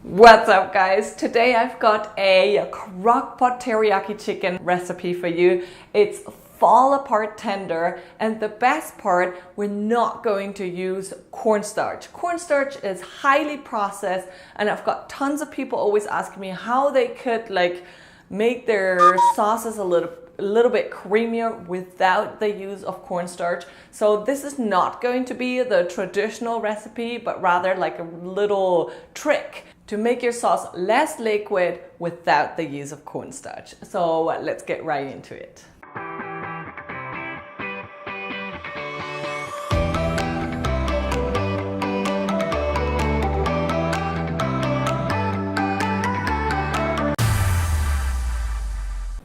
What's up, guys? Today I've got a crock pot teriyaki chicken recipe for you. It's fall apart tender, and the best part, we're not going to use cornstarch. Cornstarch is highly processed, and I've got tons of people always asking me how they could make their sauces a little bit creamier without the use of cornstarch. So this is not going to be the traditional recipe, but rather like a little trick to make your sauce less liquid without the use of cornstarch. So let's get right into it.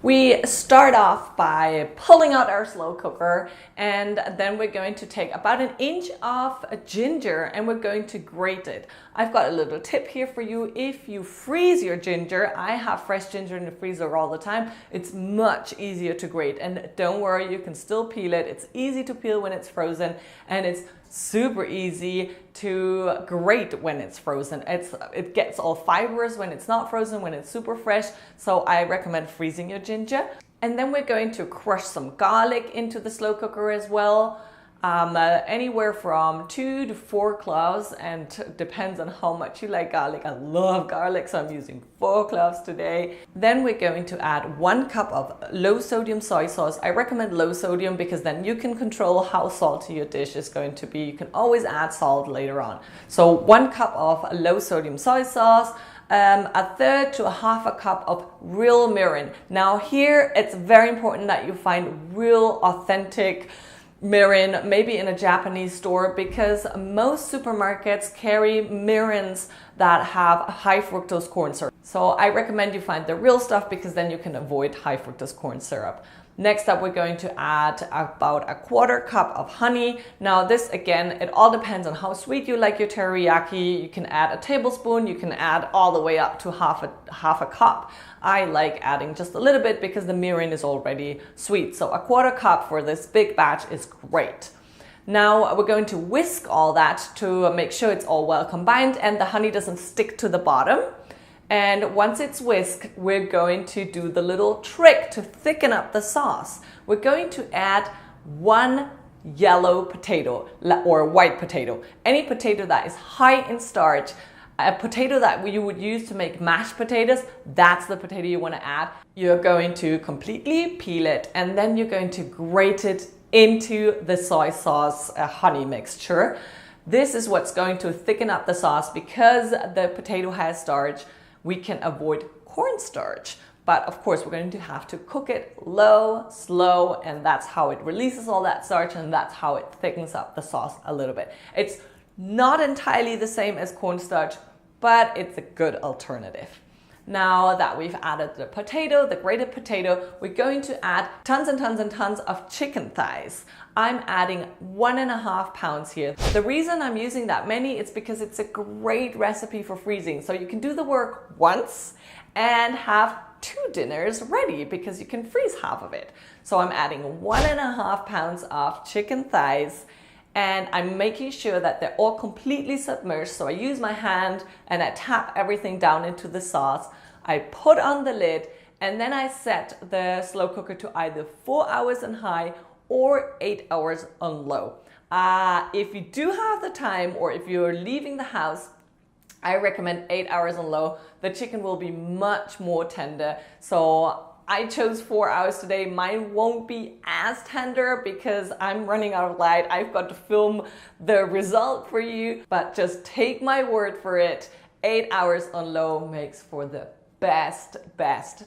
We start off by pulling out our slow cooker, and then we're going to take about 1 inch of ginger and we're going to grate it. I've got a little tip here for you. If you freeze your ginger, I have fresh ginger in the freezer all the time, it's much easier to grate. And don't worry, you can still peel it. It's easy to peel when it's frozen, and it's super easy to grate when it's frozen. It gets all fibrous when it's not frozen, when it's super fresh. So I recommend freezing your ginger. And then we're going to crush some garlic into the slow cooker as well. Anywhere from 2 to 4 cloves, and depends on how much you like garlic. I love garlic, so I'm using 4 cloves today. Then we're going to add 1 cup of low sodium soy sauce. I recommend low sodium because then you can control how salty your dish is going to be. You can always add salt later on. So 1 cup of low sodium soy sauce, 1/3 to 1/2 cup of real mirin. Now here, it's very important that you find real authentic mirin, maybe in a Japanese store, because most supermarkets carry mirins that have high fructose corn syrup. So I recommend you find the real stuff because then you can avoid high fructose corn syrup. Next up, we're going to add about 1/4 cup of honey. Now this, again, it all depends on how sweet you like your teriyaki. You can add a tablespoon, you can add all the way up to half a cup. I like adding just a little bit because the mirin is already sweet. So 1/4 cup for this big batch is great. Now we're going to whisk all that to make sure it's all well combined and the honey doesn't stick to the bottom. And once it's whisked, we're going to do the little trick to thicken up the sauce. We're going to add 1 yellow potato or white potato. Any potato that is high in starch. A potato that you would use to make mashed potatoes, that's the potato you want to add. You're going to completely peel it, and then you're going to grate it into the soy sauce honey mixture. This is what's going to thicken up the sauce. Because the potato has starch, we can avoid cornstarch. But of course, we're going to have to cook it low, slow, and that's how it releases all that starch, and that's how it thickens up the sauce a little bit. It's not entirely the same as cornstarch, but it's a good alternative. Now that we've added the potato, the grated potato, we're going to add tons and tons and tons of chicken thighs. I'm adding 1.5 pounds here. The reason I'm using that many is because it's a great recipe for freezing. So you can do the work once and have 2 dinners ready because you can freeze half of it. So I'm adding 1.5 pounds of chicken thighs, and I'm making sure that they're all completely submerged. So I use my hand and I tap everything down into the sauce. I put on the lid, and then I set the slow cooker to either 4 hours on high or 8 hours on low. If you do have the time, or if you're leaving the house, I recommend 8 hours on low. The chicken will be much more tender. So I chose 4 hours today. Mine won't be as tender because I'm running out of light. I've got to film the result for you, but just take my word for it. 8 hours on low makes for the best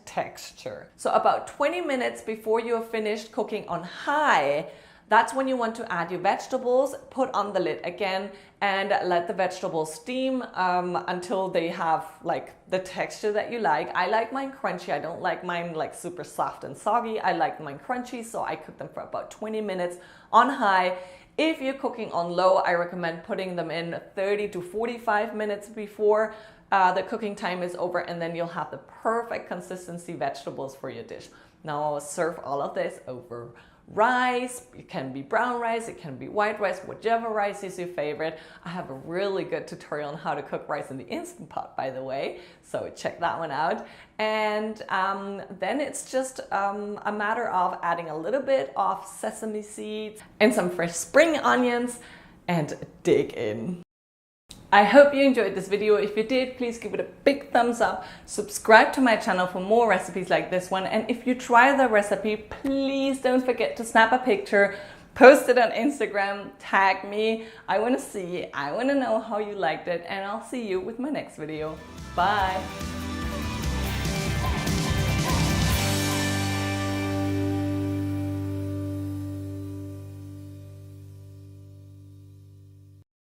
texture. So about 20 minutes before you're finished cooking on high, that's when you want to add your vegetables. Put on the lid again and let the vegetables steam until they have the texture that you like. I like mine crunchy. I don't like mine super soft and soggy. I like mine crunchy, so I cook them for about 20 minutes on high. If you're cooking on low, I recommend putting them in 30 to 45 minutes before the cooking time is over, and then you'll have the perfect consistency vegetables for your dish. Now serve all of this over rice. It can be brown rice, it can be white rice, whichever rice is your favorite. I have a really good tutorial on how to cook rice in the Instant Pot, by the way, so check that one out. And then it's just a matter of adding a little bit of sesame seeds and some fresh spring onions and dig in. I hope you enjoyed this video. If you did, please give it a big thumbs up. Subscribe to my channel for more recipes like this one. And if you try the recipe, please don't forget to snap a picture, post it on Instagram, tag me. I want to see, I want to know how you liked it, and I'll see you with my next video. Bye.